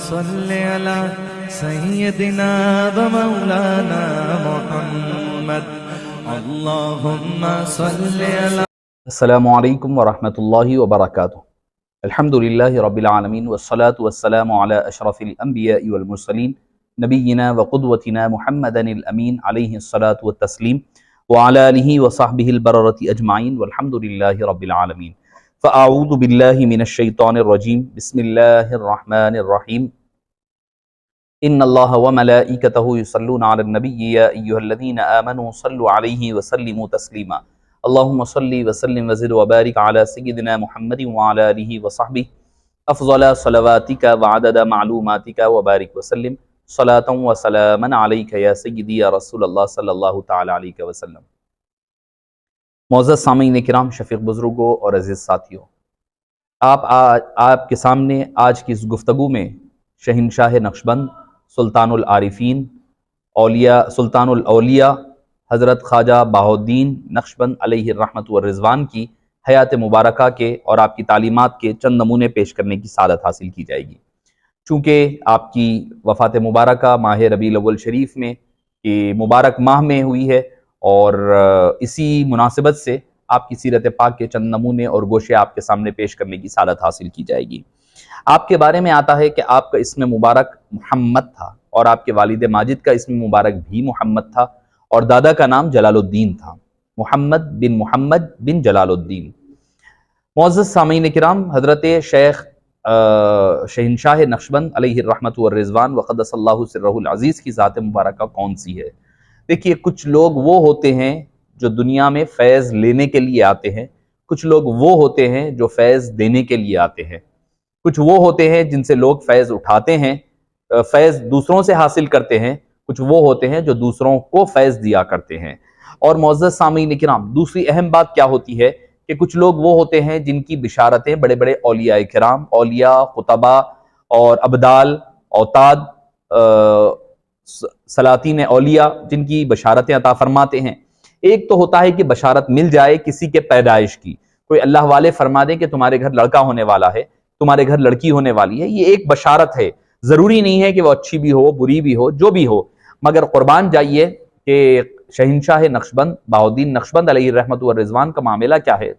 सल्लि अला सय्यदिना व मौलाना मुहम्मद। अल्लाहुम्मा सल्लि अला। अस्सलामु अलैकुम व रहमतुल्लाहि व बरकातुहू। अल्हम्दुलिल्लाहि रब्बिल आलमीन वस्सलातु वस्सलामु अला अशरफिल अंबियाइ वल मुरसलीन नबिय्यिना व क़ुदवतिना मुहम्मदिनिल अमीन अलैहिस्सलातु वत्तस्लीम व अला आलिहि व सहबिहिल बररति अजमाइन वल्हम्दुलिल्लाहि रब्बिल आलमीन। फ़अऊज़ु बिल्लाहि मिनश शैतानिर रजीम। बिस्मिल्लाहिर रहमानिर रहीम। इन्नल्लाह व मलाइकतहु युसल्लूना अलन नबिय्यि या अय्युहल्लज़ीना आमनू सल्लु अलैहि व सल्लिमू तस्लीमा। अल्लाहुम्मा सल्लि व सल्लिम व ज़िद व बारिक अला सय्यिदिना मुहम्मदिन व अला आलिहि व सहबिहि अफ़ज़ल सलवातिका व अदद मालूमातिका व बारिक व सल्लिम सलातन व सलामन अलैका या सय्यिदी या रसूलल्लाह सल्लल्लाहु तआला अलैहि व सल्लम। मोअज़्ज़ज़ सामीन किराम, शफ़ीक़ बुज़ुर्गों और अज़ीज़ साथियों, आपके सामने आज की इस गुफ्तगू में शहंशाह नक्शबंद सुल्तानुल आरिफीन सुल्तानुल औलिया हज़रत ख्वाजा बहाउद्दीन नक्शबंद अलैहि रहमत व रिज़वान की हयात मुबारका के और आपकी तालीमात के चंद नमूने पेश करने की सादत हासिल की जाएगी। चूँकि आपकी वफ़ात मुबारका माह रबीउल अव्वल शरीफ में कि मुबारक माह में हुई है और इसी मुनासिबत से आपकी सीरत पाक के चंद नमूने और गोशे आपके सामने पेश करने की सादत हासिल की जाएगी। आपके बारे में आता है कि आपका इस्म मुबारक मोहम्मद था और आपके वालिद माजिद का इस्म मुबारक भी मोहम्मद था और दादा का नाम जलालुद्दीन था, मोहम्मद बिन जलालुद्दीन। मुअज़्ज़ज़ सामीन किराम, हज़रत शेख शहंशाह नक्शबंद अलैहि रहमत व रिज़वान व क़द्दसल्लाहु सिर्रहुल अज़ीज़ की ज़ात मुबारका कौन सी है? देखिए, कुछ लोग वो होते हैं जो दुनिया में फैज़ लेने के लिए आते हैं, कुछ लोग वो होते हैं जो फैज़ देने के लिए आते हैं, कुछ वो होते हैं जिनसे लोग फैज़ उठाते हैं, फैज़ दूसरों से हासिल करते हैं, कुछ वो होते हैं जो दूसरों को फैज़ दिया करते हैं। और मुअज़्ज़ज़ सामीन किराम, दूसरी अहम बात क्या होती है कि कुछ लोग वो होते हैं जिनकी बिशारतें बड़े बड़े औलिया किराम, औलिया, खुतबा और अब्दाल, औताद, सलातीन औलिया जिनकी बशारतें अता फरमाते हैं। एक तो होता है कि बशारत मिल जाए किसी के पैदाइश की, कोई अल्लाह वाले फरमा दें कि तुम्हारे घर लड़का होने वाला है, तुम्हारे घर लड़की होने वाली है, ये एक बशारत है। ज़रूरी नहीं है कि वो अच्छी भी हो, बुरी भी हो, जो भी हो, मगर कुर्बान जाइए कि शहंशाह नक्शबंद बहाउद्दीन नक्शबंद अलैहि रहमत व रिज़वान का मामला क्या है।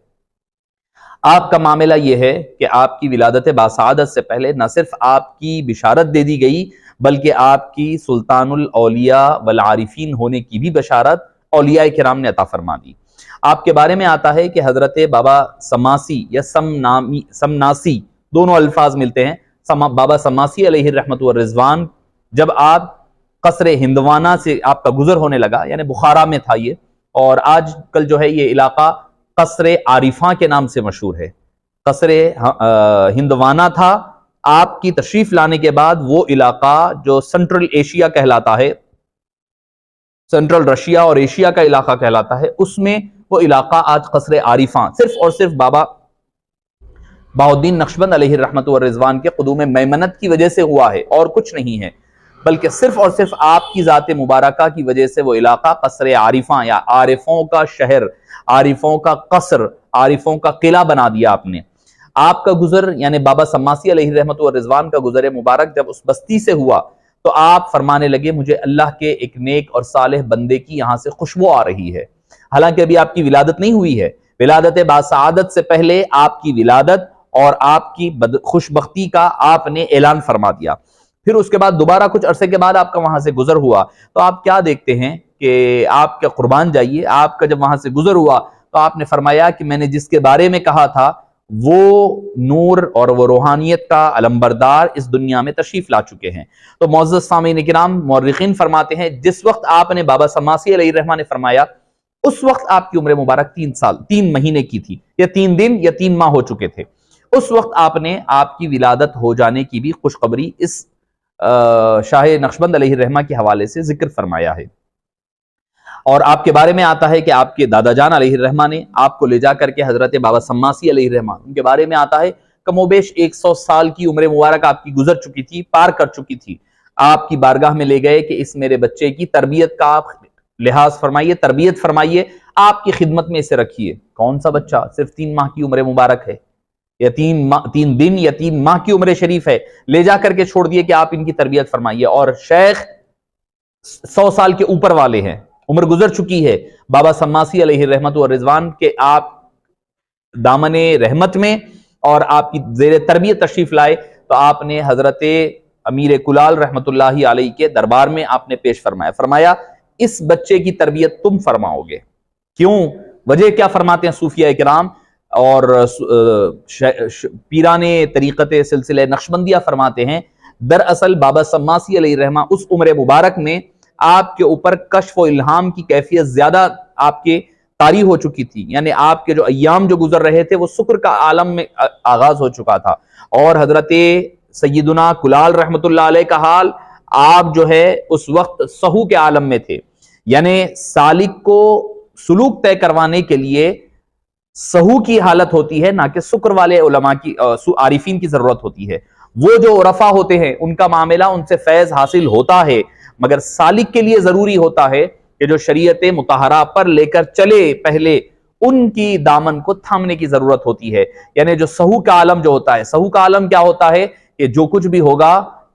आपका मामला ये है कि आपकी विलादत बासादत से पहले न सिर्फ आपकी बिशारत दे दी गई, बल्कि आपकी सुल्तानुल औलिया वल आरिफीन होने की भी बशारत औलिया किराम ने अता फरमा दी। आपके बारे में आता है कि हज़रत बाबा समासी या समनासी दोनों अल्फाज मिलते हैं। बाबा समासी अलैहि रहमत व रिज़वान, जब आप कसरे हिंदवाना से आपका गुजर होने लगा, यानी बुखारा में था ये, और आज कल जो है ये इलाका कसरे आरिफा के नाम से मशहूर है। कसरे हिंदवाना था। आपकी तशरीफ लाने के बाद वो इलाका जो सेंट्रल एशिया कहलाता है, सेंट्रल रशिया और एशिया का इलाका कहलाता है, उसमें वो इलाका आज कसरे आरिफा सिर्फ और सिर्फ बाबा बहाउद्दीन नक्शबंद अलैहि रहमत व रिज़वान के क़ुदूम मैमनत की वजह से हुआ है और कुछ नहीं है, बल्कि सिर्फ और सिर्फ आपकी ज़ात मुबारका की वजह से वो इलाका कसरे आरिफा या आरिफों का शहर, आरिफों का कसर, आरिफों का किला बना दिया आपने। आपका गुजर यानी बाबा समासी अलैहि रहमत व रिज़वान का गुजर मुबारक जब उस बस्ती से हुआ तो आप फरमाने लगे, मुझे अल्लाह के एक नेक और सालेह बंदे की यहाँ से खुशबू आ रही है। हालांकि अभी आपकी विलादत नहीं हुई है। विलादत बासादत से पहले आपकी विलादत और आपकी खुशबख्ती का आपने ऐलान फरमा दिया। फिर उसके बाद दोबारा कुछ अरसे के बाद आपका वहां से गुजर हुआ तो आप क्या देखते हैं कि आपके कुर्बान जाइए, आपका जब वहां से गुजर हुआ तो आपने फरमाया कि मैंने जिसके बारे में कहा था वो नूर और वो रूहानियत का अलंबरदार इस दुनिया में तशरीफ ला चुके हैं। तो मुअज़्ज़ज़ सामीन किराम, मुअर्रिखीन फरमाते हैं जिस वक्त आपने बाबा समासी अलैहि रहमा ने फरमाया उस वक्त आपकी उम्र मुबारक 3 साल 3 महीने की थी, या 3 दिन या 3 माह हो चुके थे। उस वक्त आपने आपकी विलादत हो जाने की भी खुशखबरी इस शाह नक्शबंद अलैहि रहमा के हवाले से जिक्र फरमाया है। और आपके बारे में आता है कि आपके दादा जान अलैहि रहमा ने आपको ले जाकर के हजरत बाबा समासी अलैहि रहमा, उनके बारे में आता है कमोबेश 100 साल की उम्र मुबारक आपकी गुजर चुकी थी, पार कर चुकी थी। आपकी बारगाह में ले गए कि इस मेरे बच्चे की तरबियत का आप लिहाज फरमाइए, तरबियत फरमाइए, आपकी खिदमत में इसे रखिए। कौन सा बच्चा, सिर्फ 3 माह की उम्र मुबारक है। या 3 दिन या 3 माह की उम्र शरीफ है, ले जा करके छोड़ दिए कि आप इनकी तरबियत फरमाइए। और शेख 100 साल के ऊपर वाले हैं, उम्र गुजर चुकी है, बाबा सम्मासी अलैहि रहमत व रिजवान के आप दामने रहमत में और आपकी जेर तरबियत तशरीफ लाए, तो आपने हजरत अमीर कुलाल रहमतुल्लाहि अलैहि के दरबार में आपने पेश फरमाया, फरमाया इस बच्चे की तरबियत तुम फरमाओगे। क्यों, वजह क्या फरमाते हैं सूफिया किराम और पीराने तरीक़त सिलसिले नक्शबंदिया फरमाते हैं, दरअसल बाबा सम्मासी अलैहि रहमा उस उम्र मुबारक में आपके ऊपर कश्फ व इल्हाम की कैफियत ज्यादा आपके तारी हो चुकी थी, यानी आपके जो अय्याम जो गुजर रहे थे वो शुक्र का आलम में आगाज हो चुका था। और हजरत सैयदुना कुलाल रहमतुल्लाह अलैह का हाल, आप जो है उस वक्त सहू के आलम में थे, यानी सालिक को सुलूक तय करवाने के लिए सहू की हालत होती है, ना कि शुक्र वाले उलमा की आरिफीन की जरूरत होती है। वो जो उरफा होते हैं उनका मामला, उनसे फैज हासिल होता है, मगर सालिक के लिए जरूरी होता है कि जो शरीयत मुताहरा पर लेकर चले पहले उनकी दामन को थामने की जरूरत होती है। यानी जो सहू का आलम जो होता है, सहू का आलम क्या होता है कि जो कुछ भी होगा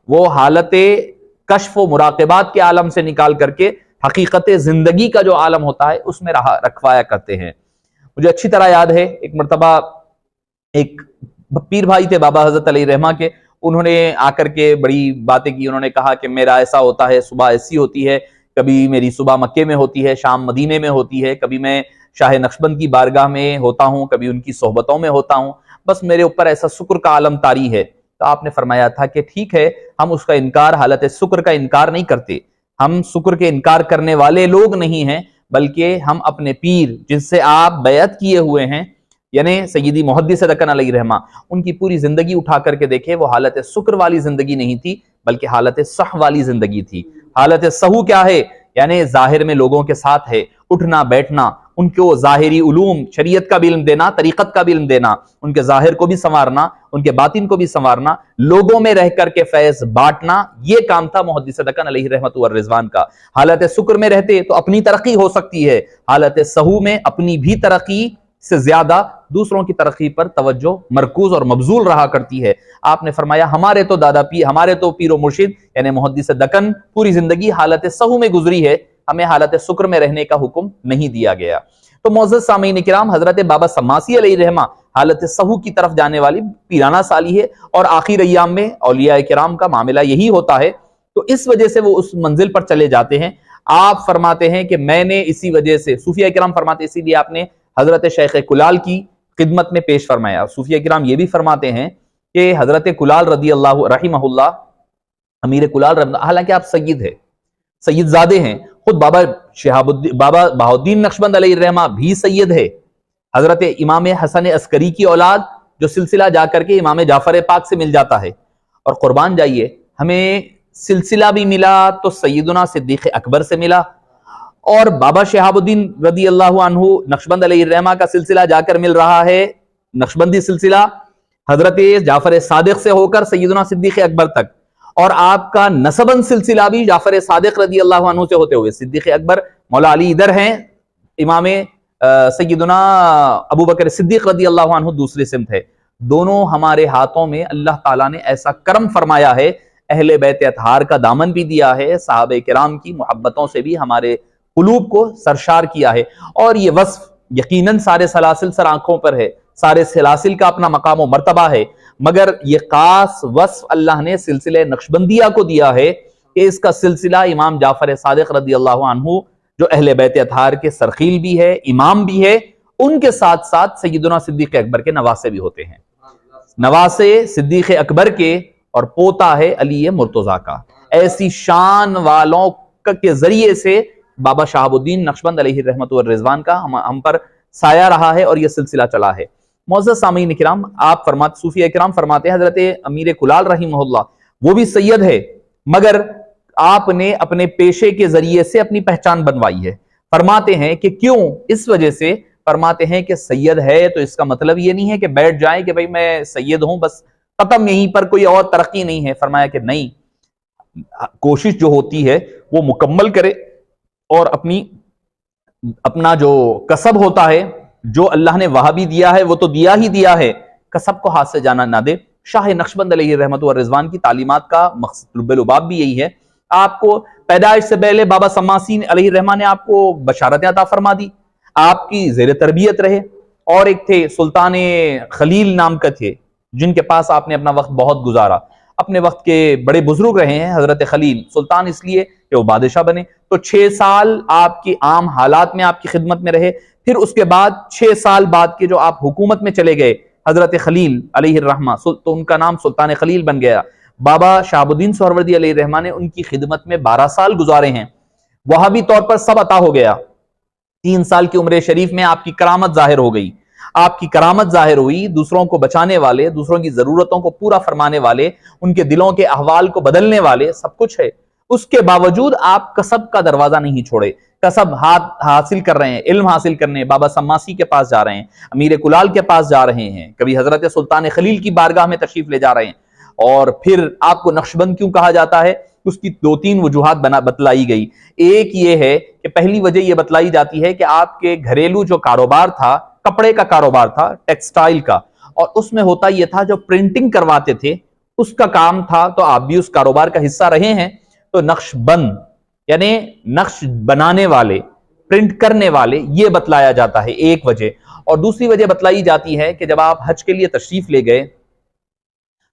वो हालत कश्फ व मुराक़बात के आलम से निकाल करके हकीकत जिंदगी का जो आलम होता है उसमें रखवाया करते हैं। मुझे अच्छी तरह याद है, एक मरतबा एक पीर भाई थे बाबा हजरत अलैहि रहमा के, उन्होंने आकर के बड़ी बातें की। उन्होंने कहा कि मेरा ऐसा होता है, सुबह ऐसी होती है, कभी मेरी सुबह मक्के में होती है, शाम मदीने में होती है, कभी मैं शाह नक्शबंद की बारगाह में होता हूँ, कभी उनकी सोहबतों में होता हूँ, बस मेरे ऊपर ऐसा शुक्र का आलम तारी है। तो आपने फरमाया था कि ठीक है, हम उसका इनकार, हालत शुक्र का इनकार नहीं करते, हम शुक्र के इनकार करने वाले लोग नहीं हैं, बल्कि हम अपने पीर जिनसे आप बैअत किए हुए हैं, यानी सैयदी मुहद्दिस दक्कन अलैहि रहमा, उनकी पूरी जिंदगी उठा करके देखे, वो हालत शुक्र वाली जिंदगी नहीं थी, बल्कि हालत सह वाली जिंदगी थी। हालत सहू क्या है, यानी जाहिर में लोगों के साथ है, उठना बैठना, उनको जाहिरी उलूम शरीयत का भी इल्म देना, तरीक़त का भी इल्म देना, उनके जाहिर को भी संवारना, उनके बातिन को भी संवारना, लोगों में रह करके फैज बांटना, ये काम था मुहद्दिस दक्कन अलैहि रहमत व रिजवान का। हालत शुक्र में रहते तो अपनी तरक्की हो सकती है, हालत सहू में अपनी भी तरक्की से ज्यादा दूसरों की तरक्की पर तवज्जो मरकूज और मबजूल रहा करती है। आपने फरमाया हमारे तो दादा पीर, हमारे तो पीर व मुर्शिद यानी मुहद्दिस दक्कन पूरी जिंदगी हालत सहू में गुजरी है, हमें हालत शुक्र में रहने का हुक्म नहीं दिया गया। तो मोअज़्ज़ज़ सामीन किराम, हजरत बाबा सम्मासी अलैहि रहमा हालत सहू की तरफ जाने वाली पीराना साली है, और आखिर अय्याम में औलिया किराम का मामला यही होता है, तो इस वजह से वो उस मंजिल पर चले जाते हैं। आप फरमाते हैं कि मैंने इसी वजह से, सूफिया किराम फरमाते इसीलिए आपने हजरत शेख कुलाल की खिदमत में पेश फरमाया। सूफिया किराम ये भी फरमाते हैं कि हजरत कुलाल रदी अल्लाह रहिमहुल्लाह, अमीर कुलाल, हालांकि आप सैयद है, सैयदजादे हैं, खुद बाबा शिहाबुद्दीन, बाबा बहाउद्दीन नक्शबंद अलैहि रहमा भी सैयद है, हजरत इमाम हसन अस्करी की औलाद, जो सिलसिला जाकर के इमाम जाफर पाक से मिल जाता है। और कुर्बान जाइए, हमें सिलसिला भी मिला तो सैयदुना सिद्दीक अकबर से मिला, और बाबा शिहाबुद्दीन रदी अल्लाह अन्हु नक्शबंद अलैहि रहमा का सिलसिला जाकर मिल रहा है, नक्शबंदी सिलसिला हजरत जाफर सादिक से होकर सैयदुना सिद्दीक अकबर तक, और आपका नसबन सिलसिला भी जाफर सादिक रदी अल्लाह अन्हु से होते हुए सिद्दीक अकबर मौला अली इधर हैं, इमाम सैयदुना अबू बकर सिद्दीक रदी अल्लाह अन्हु दूसरी सिमत है। दोनों हमारे हाथों में अल्लाह ताला ने ऐसा करम फरमाया है, अहले बैत अतहार का दामन भी दिया है, साहबे किराम की मोहब्बतों से भी हमारे कुलूब को सरशार किया है। और ये वस्फ यकीनन सारे सलासिल सर आंखों पर है, सारे सलासिल का अपना मकाम व मर्तबा है, मगर ये खास वस्फ अल्लाह ने सिलसिले नक्शबंदिया को दिया है कि इसका सिलसिला इमाम जाफर सादिक रदी अल्लाह अन्हु, जो अहले बैत अतहार के सरखील भी है, इमाम भी है, उनके साथ साथ सैयदुना सिद्दीक अकबर के नवासे भी होते हैं। नवासे सिद्दीक अकबर के और पोता है अली मुर्तजा का। ऐसी शान वालों के जरिए से बाबा शहाबुद्दीन नक्शबंद अलैहि रहमत व रिजवान का हम पर साया रहा है और यह सिलसिला चला है। मुअज़्ज़ज़ सामीन किराम, आप फरमाते, सूफिया किराम फरमाते हैं, हजरत अमीर कुलाल रहिमहुल्लाह वो भी सैयद है, मगर आपने अपने पेशे के जरिए से अपनी पहचान बनवाई है। फरमाते हैं कि क्यों, इस वजह से फरमाते हैं कि सैयद है तो इसका मतलब ये नहीं है कि बैठ जाए कि भाई मैं सैयद हूं बस खत्म, यहीं पर कोई और तरक्की नहीं है। फरमाया कि नहीं, कोशिश जो होती है वो मुकम्मल करे और अपना जो कसब होता है, जो अल्लाह ने वहां भी दिया है वो तो दिया ही दिया है, कसब को हाथ से जाना ना दे। शाह नक्शबंद अलैहि रहमत व रिजवान की तालीमात का मकसद लुबाब भी यही है। आपको पैदाइश से पहले बाबा सम्मासी अलैहि रहमान ने आपको बशारतें अता फरमा दी, आपकी ज़ेर तरबियत रहे। और एक थे सुल्तान खलील नाम का थे, जिनके पास आपने अपना वक्त बहुत गुजारा, अपने वक्त के बड़े बुजुर्ग रहे हैं हजरत खलील। सुल्तान इसलिए कि वो बादशाह बने, तो 6 साल आपकी आम हालात में आपकी खिदमत में रहे। फिर उसके बाद 6 साल बाद के जो आप हुकूमत में चले गए हजरत खलील अलैहि रहमा, तो उनका नाम सुल्तान खलील बन गया। बाबा शहाबुद्दीन सोहरवर्दी अलैहि रहमा ने उनकी खिदमत में 12 साल गुजारे हैं। वहाबी तौर पर सब अता हो गया। 3 साल की उम्र शरीफ में आपकी करामत जाहिर हो गई, आपकी करामत जाहिर हुई। दूसरों को बचाने वाले, दूसरों की जरूरतों को पूरा फरमाने वाले, उनके दिलों के अहवाल को बदलने वाले सब कुछ है। उसके बावजूद आप कसब का दरवाजा नहीं छोड़े, कसब हासिल कर रहे हैं, इल्म हासिल करने बाबा सम्मासी के पास जा रहे हैं, अमीर कुलाल के पास जा रहे हैं, कभी हजरत सुल्तान खलील की बारगाह में तशरीफ ले जा रहे हैं। और फिर आपको नक्शबंद क्यों कहा जाता है, उसकी 2-3 वजूहात बतलाई गई। एक ये है कि पहली वजह यह बतलाई जाती है कि आपके घरेलू जो कारोबार था, कपड़े का कारोबार था, टेक्सटाइल का, और उसमें होता यह था जो प्रिंटिंग करवाते थे उसका काम था, तो आप भी उस कारोबार का हिस्सा रहे हैं। तो नक्शबंद यानी नक्श बनाने वाले, प्रिंट करने वाले, यह बतलाया जाता है एक वजह। और दूसरी वजह बतलाई जाती है कि जब आप हज के लिए तशरीफ ले गए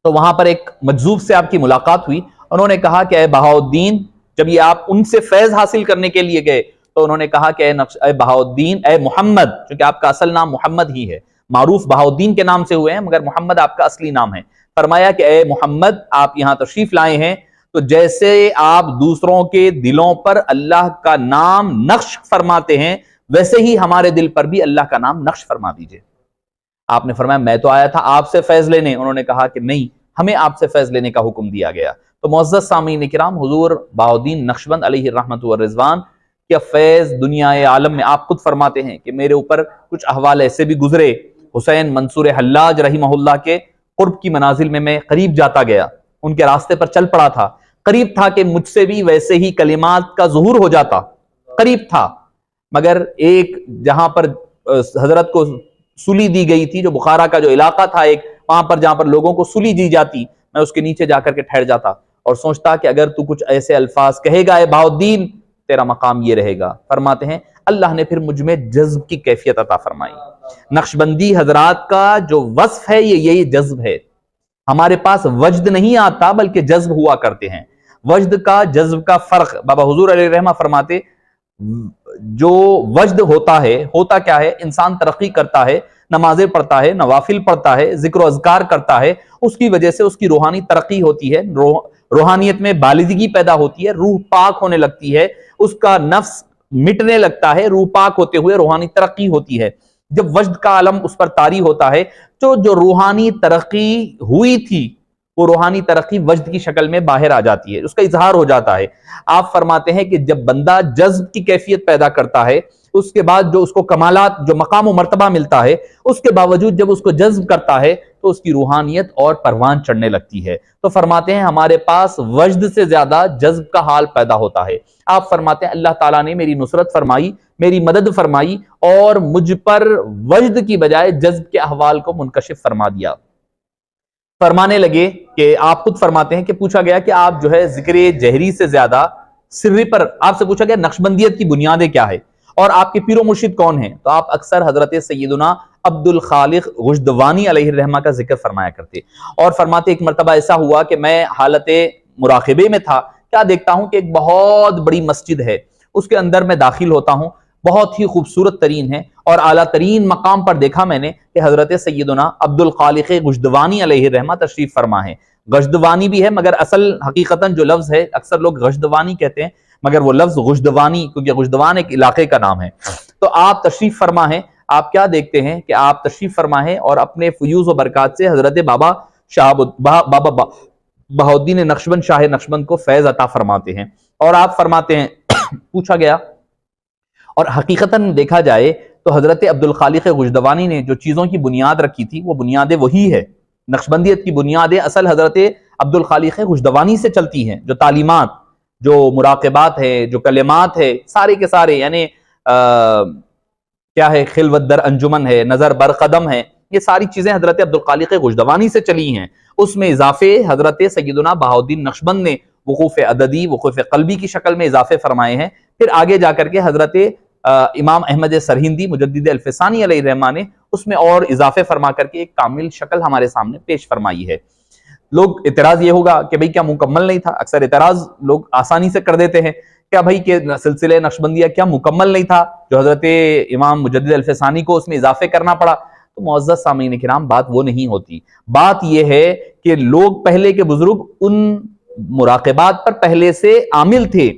तो वहां पर एक मजजूब से आपकी मुलाकात हुई। उन्होंने कहा कि बहाउद्दीन, जब ये आप उनसे फैज हासिल करने के लिए गए तो उन्होंने कहा कि ए बहाउद्दीन, ए मोहम्मद, क्योंकि आपका असल नाम मोहम्मद ही है, मारूफ बहाउद्दीन के नाम से हुए हैं मगर मोहम्मद आपका असली नाम है। फरमाया कि ए मोहम्मद, आप यहां तशरीफ लाए हैं तो जैसे आप दूसरों के दिलों पर अल्लाह का नाम नक्श फरमाते हैं, वैसे ही हमारे दिल पर भी अल्लाह का नाम नक्श फरमा दीजिए। आपने फरमाया मैं तो आया था आपसे फैज लेने। उन्होंने कहा कि नहीं, हमें आपसे फैज लेने का हुक्म दिया गया। तो मुअज़्ज़ज़ सामीन किराम, हुजूर बहाउद्दीन नक्शबंद अलैहि रहमत व रिजवान क्या फैज दुनिया आलम में, आप खुद फरमाते हैं कि मेरे ऊपर कुछ अहवाल ऐसे भी गुजरे, हुसैन मंसूर हल्लाज रहिमहुल्लाह के कुर्ब की मनाजिल में मैं करीब जाता गया, उनके रास्ते पर चल पड़ा था, करीब था कि मुझसे भी वैसे ही कलिमात का ज़ुहूर हो जाता, करीब था। मगर एक जहां पर हजरत को सुली दी गई थी, जो बुखारा का जो इलाका था एक, वहां पर जहां पर लोगों को सुली दी जाती, मैं उसके नीचे जाकर के ठहर जाता और सोचता कि अगर तू कुछ ऐसे अल्फाज कहेगा ए बहाउद्दीन, तेरा मकाम ये रहेगा। फरमाते हैं अल्लाह ने फिर मुझ में जज्ब की कैफियत अता फरमाई। नक्शबंदी हजरात का जो वस्फ है ये यही जज्ब है। हमारे पास वजद नहीं आता बल्कि जज्ब हुआ करते हैं। वजद का जज्ब का फर्क बाबा हुजूर अलैहि रहमा फरमाते, जो वजद होता है, होता क्या है, इंसान तरक्की करता है, नमाजें पढ़ता है, नवाफिल पढ़ता है, जिक्र अज़कार करता है, उसकी वजह से उसकी रूहानी तरक्की होती है, रूहानियत में बालिदगी पैदा होती है, रूह पाक होने लगती है, उसका नफ्स मिटने लगता है, रूह पाक होते हुए रूहानी तरक्की होती है। जब वजद का आलम उस पर तारी होता है तो जो रूहानी तरक्की हुई थी वो रूहानी तरक्की वजद की शक्ल में बाहर आ जाती है, उसका इजहार हो जाता है। आप फरमाते हैं कि जब बंदा जज्ब की कैफियत पैदा करता है, उसके बाद जो उसको कमालात, जो मकाम व मर्तबा मिलता है, उसके बावजूद जब उसको जज्ब करता है तो उसकी रूहानियत और परवान चढ़ने लगती है। तो फरमाते हैं हमारे पास वजद से ज्यादा जज्ब का हाल पैदा होता है। आप फरमाते हैं अल्लाह ताला ने मेरी नुसरत फरमाई, मेरी मदद फरमाई और मुझ पर वजद की बजाय जज्ब के अहवाल को मुनकशिफ फरमा दिया। फरमाने लगे कि आप खुद फरमाते हैं कि पूछा गया कि आप जो है जिक्र जहरी से ज्यादा सिर्री पर, आपसे पूछा गया नक्शबंदियत की बुनियादें क्या है और आपके पीरो मुर्शिद कौन है, तो आप अक्सर हजरत सैयदुना अब्दुल खालिक गुश्दवानी अलैहि रहमा का जिक्र फरमाया करते। और फरमाते एक मरतबा ऐसा हुआ कि मैं हालत मुराक़बे में था, क्या देखता हूं कि एक बहुत बड़ी मस्जिद है, उसके अंदर मैं दाखिल होता हूं, बहुत ही खूबसूरत तरीन है और आला तरीन मकाम पर देखा मैंने कि हजरत सैयदुना अब्दुल खालिक गुश्दवानी अलैहि रहमा तशरीफ फरमा है। गश्दवानी भी है मगर असल हकीकतन जो लफ्ज है, अक्सर लोग गश्दवानी कहते हैं मगर वो लफ्ज गुश्दवानी, क्योंकि गुश्दवान एक इलाके का नाम है। तो आप तशरीफ फरमा है, आप क्या देखते हैं कि आप तशरीफ फरमा है और अपने फयूज व बरकात से हजरत बाबा बाबा बहाउद्दीन नक्शबंद शाह नक्शबंद को फैज अता फरमाते हैं। और आप फरमाते हैं पूछा गया और हकीकतन देखा जाए तो हजरत अब्दुल खालिक गुश्दवानी ने जो चीजों की बुनियाद रखी थी वो बुनियादें वही है। नक्शबंदियत की बुनियादें असल हजरत अब्दुल खालिक गुश्दवानी से चलती हैं। जो तालीमात, जो मुराक़बात है, जो कलिमात है, सारे के सारे, यानी क्या है, खिलवत दर अंजुमन है, नजर बर कदम है, ये सारी चीजें हजरत अब्दुल खालिक गुजदवानी से चली हैं। उसमें इजाफे हजरत सैयदना बहाउद्दीन नक्शबंद ने वकूफ अददी वकूफ कल्बी की शक्ल में इजाफे फरमाए हैं। फिर आगे जाकर के हजरत इमाम अहमद सरहिंदी मुजद्दिद अल्फसानी अलैहिर्रहमा ने उसमें और इजाफे फरमा करके एक कामिल शक्ल हमारे सामने पेश फरमाई है। लोग इतराज ये होगा कि भाई क्या मुकम्मल नहीं था? अक्सर इतराज लोग आसानी से कर देते हैं, क्या भाई के सिलसिले नक्शबंदिया क्या मुकम्मल नहीं था जो हजरत इमाम मुजद्दिद अल्फसानी को उसमें इजाफे करना पड़ा? तो मुअज़्ज़ज़ सामीन किराम, बात वो नहीं होती। बात यह है कि लोग पहले के बुजुर्ग उन मुराक़बात पर पहले से आमिल थे,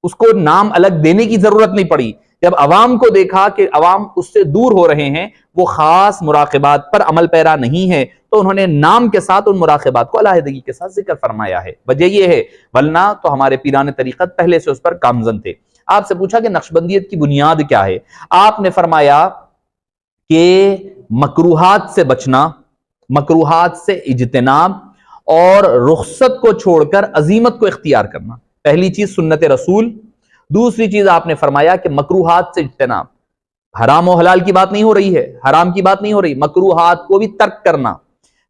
उसको नाम अलग देने की जरूरत नहीं पड़ी। जब अवाम को देखा कि अवाम उससे दूर हो रहे हैं, वो खास मुराक़बात पर अमल पैरा नहीं है, तो उन्होंने नाम के साथ उन मुराक़बात को अलहदगी के साथ जिक्र फरमाया है। वजह यह है, वरना तो हमारे पीरान तरीक़त पहले से उस पर गामज़न थे। आपसे पूछा कि नक्शबंदियत की बुनियाद क्या है? आपने फरमाया कि मकरूहात से बचना, मकरूहात से इज्तिनाब और रुखसत को छोड़कर अजीमत को इख्तियार करना। पहली चीज सुन्नत रसूल, दूसरी चीज आपने फरमाया कि मकरूहात से इज्तिनाब। हराम और हलाल की बात नहीं हो रही है, हराम की बात नहीं हो रही, मकरूहात को भी तर्क करना।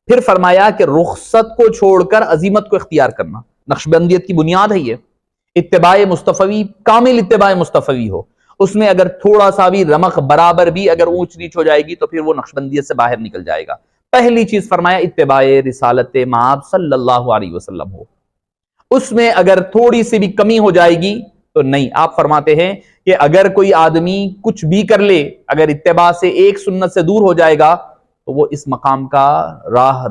फिर फरमाया कि रुखसत को छोड़कर अजीमत को इख्तियार करना। नक्शबंदियत की बुनियाद है ये। इत्तिबाए मुस्तफवी, कामिल इत्तिबाए मुस्तफवी हो, उसमें अगर थोड़ा सा भी रमक बराबर भी अगर ऊंच नीच हो जाएगी तो फिर वो नक्शबंदियत से बाहर निकल जाएगा। पहली चीज फरमाया इत्तिबाए रिसालत माब सल्लल्लाहु अलैहि वसल्लम हो, उसमें अगर थोड़ी सी भी कमी हो जाएगी तो नहीं। आप फरमाते हैं कि अगर कोई आदमी कुछ भी कर ले, अगर इत्तिबा से एक सुन्नत से दूर हो जाएगा तो वो इस मकाम का राह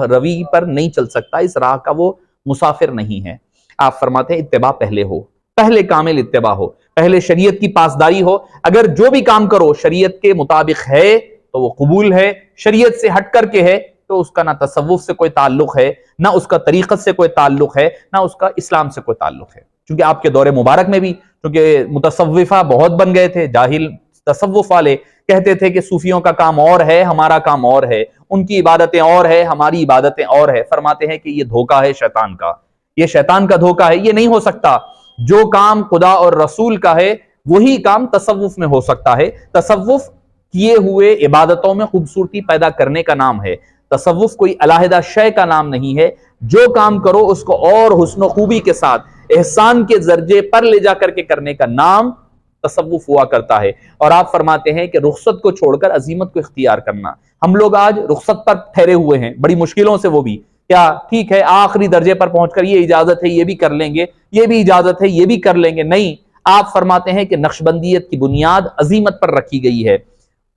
रवी पर नहीं चल सकता, इस राह का वो मुसाफिर नहीं है। आप फरमाते हैं इत्तिबा पहले हो, पहले कामिल इत्तिबा हो, पहले शरीयत की पासदारी हो। अगर जो भी काम करो शरीयत के मुताबिक है तो वो कबूल है, शरीयत से हट करके है तो उसका ना तसव्वुफ से कोई ताल्लुक है, ना उसका तरीक़त से कोई ताल्लुक है, ना उसका इस्लाम से कोई ताल्लुक है। क्योंकि आपके दौरे मुबारक में भी क्योंकि मुतसव्विफा बहुत बन गए थे, जाहिल तसव्वुफ वाले कहते थे कि सूफियों का काम और है, हमारा काम और है, उनकी इबादतें और है, हमारी इबादतें और है। फरमाते हैं कि ये धोखा है शैतान का, ये शैतान का धोखा है, ये नहीं हो सकता। जो काम खुदा और रसूल का है वही काम तसव्वुफ में हो सकता है। तसव्वुफ किए हुए इबादतों में खूबसूरती पैदा करने का नाम है, तसव्वुफ कोई अलहदा शय का नाम नहीं है। जो काम करो उसको और हुस्न खूबी के साथ एहसान के दर्जे पर ले जाकर के करने का नाम तसव्वुफ हुआ करता है। और आप फरमाते हैं कि रुखसत को छोड़कर अजीमत को इख्तियार करना। हम लोग आज रुखसत पर ठहरे हुए हैं, बड़ी मुश्किलों से, वो भी क्या ठीक है आखिरी दर्जे पर पहुंचकर ये इजाजत है ये भी कर लेंगे, ये भी इजाजत है ये भी कर लेंगे। नहीं, आप फरमाते हैं कि नक्शबंदियत की बुनियाद अजीमत पर रखी गई है।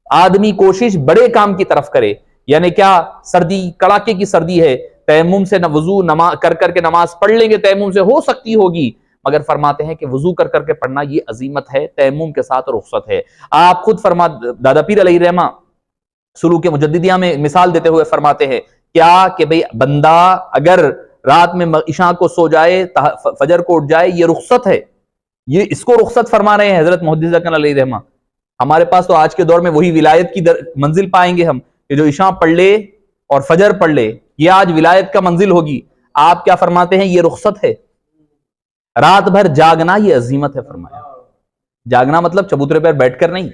आदमी कोशिश बड़े काम की तरफ करे, यानी क्या, सर्दी कड़ाके की सर्दी है, तयम्मुम से न वजू नमाज कर करके नमाज पढ़ लेंगे, तयम्मुम से हो सकती होगी, मगर फरमाते हैं कि वजू कर करके पढ़ना ये अजीमत है, तयम्मुम के साथ रुखसत है। आप खुद फरमा दादा पीर अलैहिर्रहमा सुलूक मुजद्दिदिया में मिसाल देते हुए फरमाते हैं क्या कि भाई बंदा अगर रात में इशा को सो जाए, फजर को उठ जाए, ये रुखसत है, ये इसको रुखसत फरमा रहे हैं हजरत मुहद्दिस ज़कन अलैहिर्रहमा। हमारे पास तो आज के दौर में वही विलायत की मंजिल पाएंगे हम कि जो इशा पढ़ ले और फजर पढ़ ले, ये आज विलायत का मंजिल होगी। आप क्या फरमाते हैं, ये रुखसत है। रात भर जागना ये अजीमत है फरमाया। जागना मतलब चबूतरे पर बैठकर नहीं,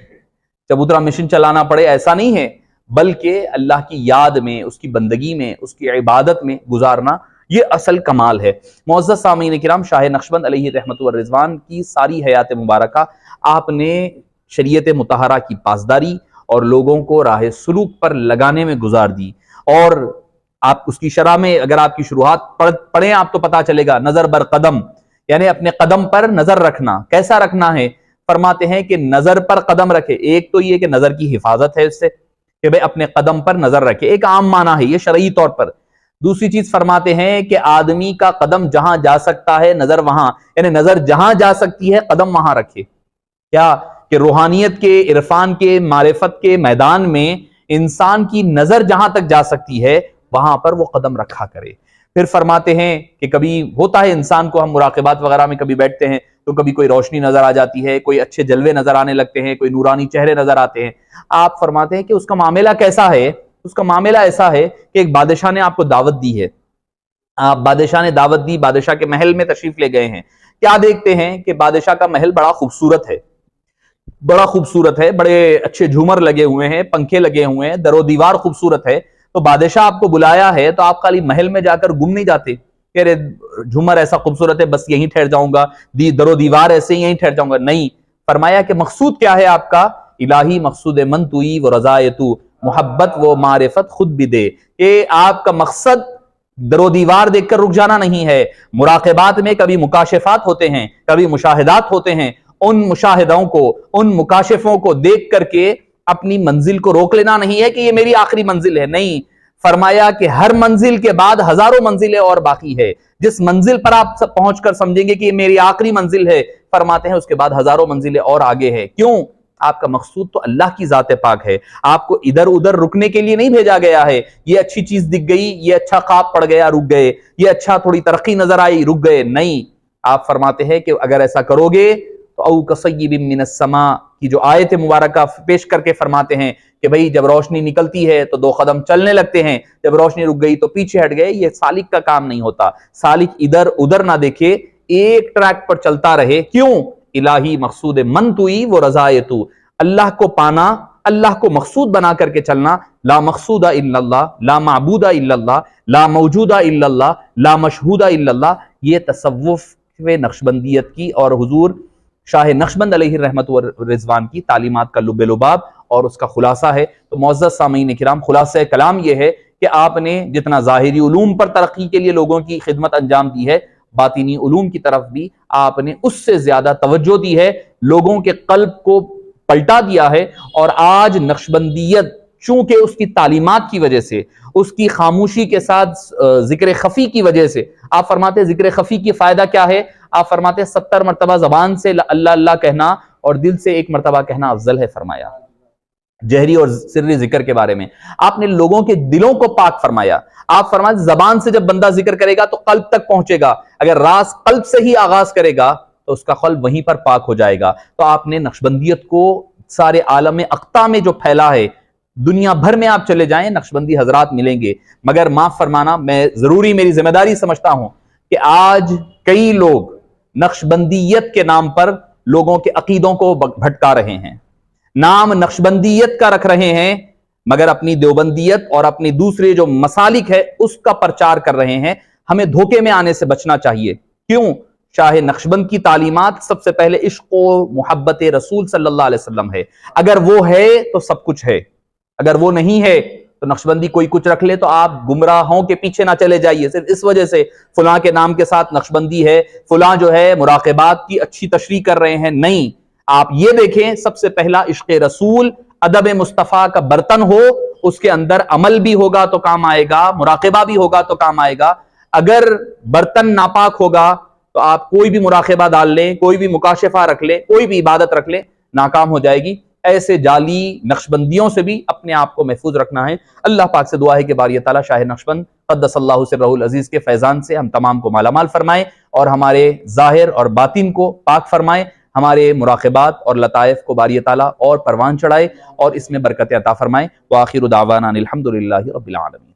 चबूतरा मिशन चलाना पड़े ऐसा नहीं है, बल्कि अल्लाह की याद में, उसकी बंदगी में, उसकी इबादत में गुजारना ये असल कमाल है। मुअज़्ज़ज़ सामीन किराम, शाह नक्शबंद अलैहि रहमत व रिज़वान की सारी हयात मुबारका आपने शरीयत मुतहरा की पासदारी और लोगों को राह सुलूक पर लगाने में गुजार दी। और आप उसकी शरह में अगर आपकी शुरुआत पढ़ें आप तो पता चलेगा, नजर बर कदम, यानी अपने कदम पर नजर रखना। कैसा रखना है? फरमाते हैं कि नजर पर कदम रखे। एक तो ये कि नजर की हिफाजत है इससे कि भाई अपने कदम पर नजर रखे, एक आम माना है ये शरई तौर पर। दूसरी चीज फरमाते हैं कि आदमी का कदम जहां जा सकता है नजर वहां, यानी नजर जहां जा सकती है कदम वहां रखे। क्या कि रूहानियत के, इरफान के, मारिफत के मैदान में इंसान की नजर जहां तक जा सकती है वहां पर वो कदम रखा करे। फिर फरमाते हैं कि कभी होता है इंसान को, हम मुराक़बात वगैरह में कभी बैठते हैं तो कभी कोई रोशनी नजर आ जाती है, कोई अच्छे जलवे नजर आने लगते हैं, कोई नूरानी चेहरे नजर आते हैं। आप फरमाते हैं कि उसका मामला कैसा है? उसका मामला ऐसा है कि एक बादशाह ने आपको दावत दी है, आप बादशाह ने दावत दी, बादशाह के महल में तशरीफ ले गए हैं। क्या देखते हैं कि बादशाह का महल बड़ा खूबसूरत है, बड़ा खूबसूरत है, बड़े अच्छे झूमर लगे हुए हैं, पंखे लगे हुए हैं, दरो दीवार खूबसूरत है, तो बादशाह आपको बुलाया है तो आप खाली महल में जाकर गुम नहीं जाते, अरे झूमर ऐसा खूबसूरत है बस यहीं ठहर जाऊंगा, दरो दीवार ऐसे यहीं ठहर जाऊंगा। नहीं, फरमाया कि मकसूद क्या है आपका? इलाही मकसूद मन तुई वो रजाए तू, मोहब्बत वो मारिफत खुद भी दे। कि आपका मकसद दरो दीवार देखकर रुक जाना नहीं है, मुराक़बात में कभी मुकाशिफात होते हैं, कभी मुशाहिदात होते हैं, उन मुशाहिदों को, उन मुकाशिफों को देख करके अपनी मंजिल को रोक लेना नहीं है कि ये मेरी आखिरी मंजिल है। नहीं, फरमाया कि हर मंजिल के बाद हजारों मंजिलें और बाकी है। जिस मंजिल पर आप सब पहुंचकर समझेंगे कि ये मेरी आखिरी मंजिल है, फरमाते हैं उसके बाद हजारों मंजिलें और आगे है। क्यों? आपका मकसूद तो अल्लाह की जाते पाक है, आपको इधर उधर रुकने के लिए नहीं भेजा गया है। ये अच्छी चीज दिख गई, ये अच्छा ख्वाब पड़ गया, रुक गए, ये अच्छा थोड़ी तरक्की नजर आई, रुक गए। नहीं, आप फरमाते हैं कि अगर ऐसा करोगे तो औ कसय्यिबिम मिनस समा की जो आयत मुबारका पेश करके फरमाते हैं कि भाई जब रोशनी निकलती है तो 2 कदम चलने लगते हैं, जब रोशनी रुक गई तो पीछे हट गए। ये सालिक का काम नहीं होता। सालिक इधर उधर ना देखे, एक ट्रैक पर चलता रहे। क्यों? इलाही मकसूद मन तुई वो रजाए तू, अल्लाह को पाना, अल्लाह को मकसूद बना करके चलना। ला मकसूदा इल्लल्लाह, ला माबूदा इल्लल्लाह, ला मौजूदा इल्लल्लाह, ला मशहूदा इल्लल्लाह, ये तसव्वुफ नक्शबंदियत की और हुजूर शाह नक्शबंद अलैहि रहमत व रिजवान की तालीमात का लुब्बे लुबाब और उसका खुलासा है। तो मुअज़्ज़ज़ सामीन किराम, खुलासा कलाम यह है कि आपने जितना ज़ाहिरी उलूम पर तरक्की के लिए लोगों की खिदमत अंजाम दी है, बातिनी उलूम की तरफ भी आपने उससे ज्यादा तवज्जो दी है, लोगों के कल्ब को पलटा दिया है। और आज नक्शबंदियत चूंकि उसकी तालीमात की वजह से, उसकी खामोशी के साथ जिक्र खफी की वजह से, आप फरमाते हैं जिक्र खफी की फायदा क्या है? आप फरमाते हैं 70 मरतबा जबान से अल्लाह अल्लाह कहना और दिल से 1 मरतबा कहना अफजल है। फरमाया जहरी और सिर्री जिक्र के बारे में आपने लोगों के दिलों को पाक फरमाया। आप फरमाते जबान से जब बंदा जिक्र करेगा तो कल्ब तक पहुंचेगा, अगर राज कल्ब से ही आगाज करेगा तो उसका कल्ब वहीं पर पाक हो जाएगा। तो आपने नक्शबंदियत को सारे आलम अक्ता में जो फैला है, दुनिया भर में आप चले जाएं नक्शबंदी हजरात मिलेंगे। मगर माफ फरमाना, मैं जरूरी मेरी जिम्मेदारी समझता हूं कि आज कई लोग नक्शबंदियत के नाम पर लोगों के अकीदों को भटका रहे हैं, नाम नक्शबंदियत का रख रहे हैं, मगर अपनी देवबंदियत और अपनी दूसरे जो मसालिक है उसका प्रचार कर रहे हैं। हमें धोखे में आने से बचना चाहिए। क्यों? शाह नक्शबंद की तालीमात सबसे पहले इश्क व मोहब्बत रसूल सल्लल्लाहु अलैहि वसल्लम है। अगर वो है तो सब कुछ है, अगर वो नहीं है तो नक्शबंदी कोई कुछ रख ले तो आप गुमराहों के पीछे ना चले जाइए सिर्फ इस वजह से फुलां के नाम के साथ नक्शबंदी है, फुलां जो है मुराक़बात की अच्छी तशरीह कर रहे हैं। नहीं, आप ये देखें, सबसे पहला इश्क रसूल अदब मुस्तफ़ा का बर्तन हो, उसके अंदर अमल भी होगा तो काम आएगा, मुराक़बा भी होगा तो काम आएगा। अगर बर्तन नापाक होगा तो आप कोई भी मुराक़बा डाल लें, कोई भी मुकाशिफा रख ले, कोई भी इबादत रख ले, नाकाम हो जाएगी। ऐसे जाली नक्शबंदियों से भी अपने आप को महफूज रखना है। अल्लाह पाक से दुआ है कि बारी ताला शाह नक्शबंद क़द्दसल्लाहु सिर्रहुल अज़ीज़ के फैज़ान से हम तमाम को मालामाल फरमाए और हमारे ज़ाहिर और बातिन को पाक फरमाए, हमारे मुराक़बात और लताइफ को बारी ताला और परवान चढ़ाए और इसमें बरकत अता फरमाए। व आखिरु दावाना अनिल हम्दुलिल्लाहि रब्बिल आलमीन।